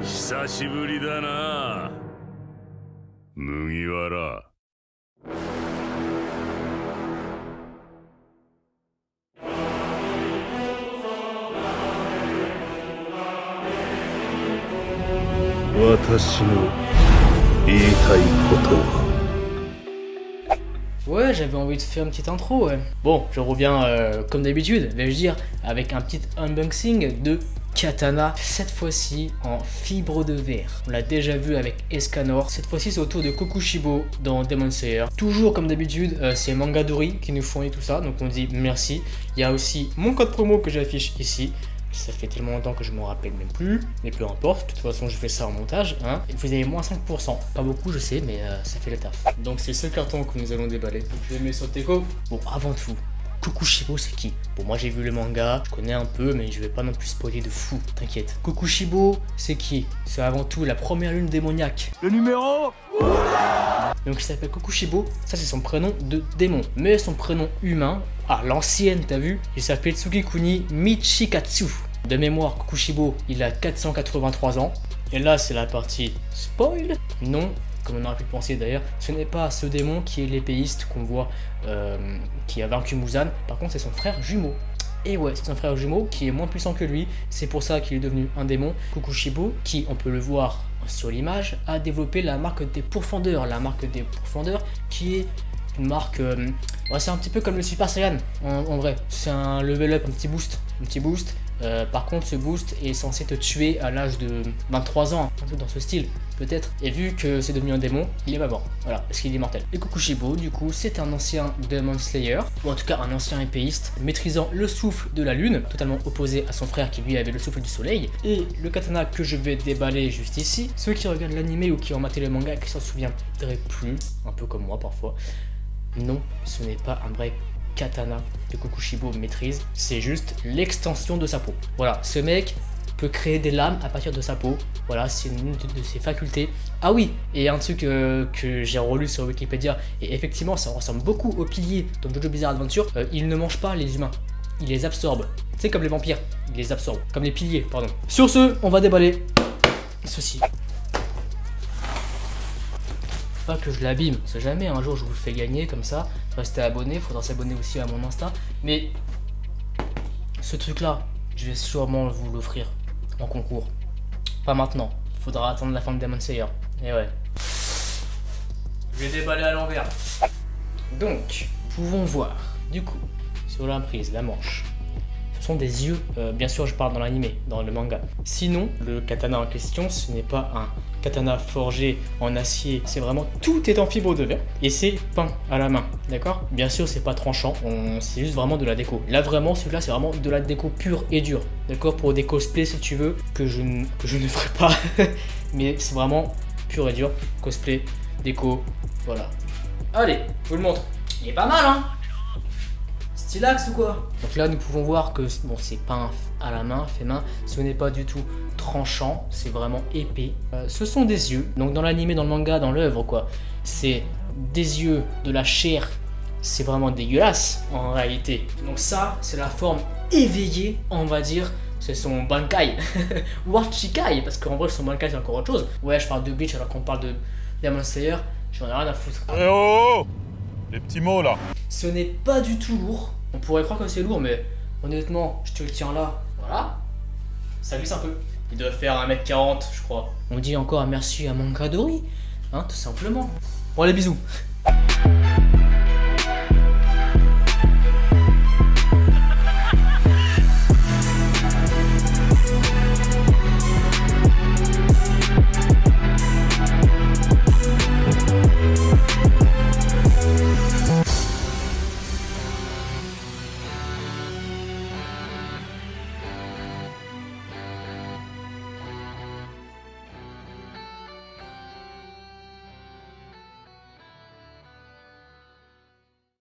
久しぶりだな、麦わら。私の言いたいことは。Ouais, j'avais envie de faire une petite intro, ouais. Bon, je reviens comme d'habitude, vais-je dire, avec un petit unboxing de katana, cette fois-ci en fibre de verre. On l'a déjà vu avec Escanor, cette fois-ci c'est au tour de Kokushibo dans Demon Slayer. Toujours comme d'habitude, c'est Mangadori qui nous fournit tout ça, donc on dit merci. Il y a aussi mon code promo que j'affiche ici. Ça fait tellement longtemps que je m'en rappelle même plus, mais peu importe, de toute façon je fais ça en montage, hein. Et vous avez moins 5%, pas beaucoup je sais, mais ça fait le taf. Donc c'est ce carton que nous allons déballer. Donc je le mets sur Teco. Bon, avant tout, Kokushibo c'est qui? Bon, moi j'ai vu le manga, je connais un peu, mais je vais pas non plus spoiler de fou, t'inquiète. Kokushibo c'est qui? C'est avant tout la première lune démoniaque. Le numéro. Donc il s'appelle Kokushibo, ça c'est son prénom de démon. Mais son prénom humain, à l'ancienne t'as vu, il s'appelait Tsukikuni Michikatsu. De mémoire, Kokushibo, il a 483 ans. Et là c'est la partie spoil. Non, comme on aurait pu penser d'ailleurs, ce n'est pas ce démon qui est l'épéiste qu'on voit, qui a vaincu Muzan. Par contre c'est son frère jumeau. Et ouais, c'est son frère jumeau qui est moins puissant que lui. C'est pour ça qu'il est devenu un démon. Kokushibo, qui on peut le voir sur l'image, a développé la marque des pourfendeurs. La marque des pourfendeurs qui est une marque... ouais, c'est un petit peu comme le Super Saiyan en vrai. C'est un level up, un petit boost. Par contre ce boost est censé te tuer à l'âge de 23 ans, un peu dans ce style peut-être. Et vu que c'est devenu un démon, il est pas mort, voilà, parce qu'il est immortel. Et Kokushibo du coup c'est un ancien Demon Slayer, ou en tout cas un ancien épéiste, maîtrisant le souffle de la lune, totalement opposé à son frère qui lui avait le souffle du soleil. Et le katana que je vais déballer juste ici, ceux qui regardent l'anime ou qui ont maté le manga qui s'en souviendraient plus, un peu comme moi parfois, non, ce n'est pas un vrai katana que Kokushibo maîtrise, c'est juste l'extension de sa peau. Voilà, ce mec peut créer des lames à partir de sa peau, voilà, c'est une de ses facultés. Ah oui, et un truc que j'ai relu sur Wikipédia, et effectivement ça ressemble beaucoup aux piliers dans Jojo Bizarre Adventure, il ne mange pas les humains, il les absorbe. C'est comme les vampires, il les absorbe, comme les piliers, pardon. Sur ce, on va déballer ceci. Pas que je l'abîme, c'est jamais, un jour je vous le fais gagner comme ça. Restez abonné, faudra s'abonner aussi à mon Insta. Mais ce truc là, je vais sûrement vous l'offrir en concours. Pas maintenant, faudra attendre la fin de Demon Slayer. Et ouais. Je vais déballer à l'envers. Donc, pouvons voir, du coup, sur la prise, la manche. Ce sont des yeux, bien sûr je parle dans l'anime, dans le manga. Sinon, le katana en question, ce n'est pas un katana forgé en acier, c'est vraiment, tout est en fibre de verre et c'est peint à la main, d'accord? Bien sûr c'est pas tranchant, c'est juste vraiment de la déco. Là vraiment, celui-là c'est vraiment de la déco pure et dure, d'accord? Pour des cosplays si tu veux, que je ne ferai pas, mais c'est vraiment pur et dur, cosplay, déco, voilà. Allez, je vous le montre, il est pas mal hein? Stylax ou quoi? Donc là nous pouvons voir que bon, c'est peint à la main, fait main, ce n'est pas du tout tranchant, c'est vraiment épais. Ce sont des yeux, donc dans l'anime, dans le manga, dans l'œuvre quoi, c'est des yeux, de la chair, c'est vraiment dégueulasse en réalité. Donc ça c'est la forme éveillée, on va dire, c'est son Bankai, ou Archikai, parce qu'en vrai son Bankai c'est encore autre chose. Ouais, je parle de Bleach alors qu'on parle de Demon Slayer, j'en ai rien à foutre. Eh oh, les petits mots là. Ce n'est pas du tout lourd. On pourrait croire que c'est lourd, mais honnêtement, je te le tiens là, voilà, ça glisse un peu. Il doit faire 1m40, je crois. On dit encore un merci à Mangadori, hein, tout simplement. Bon, allez, bisous.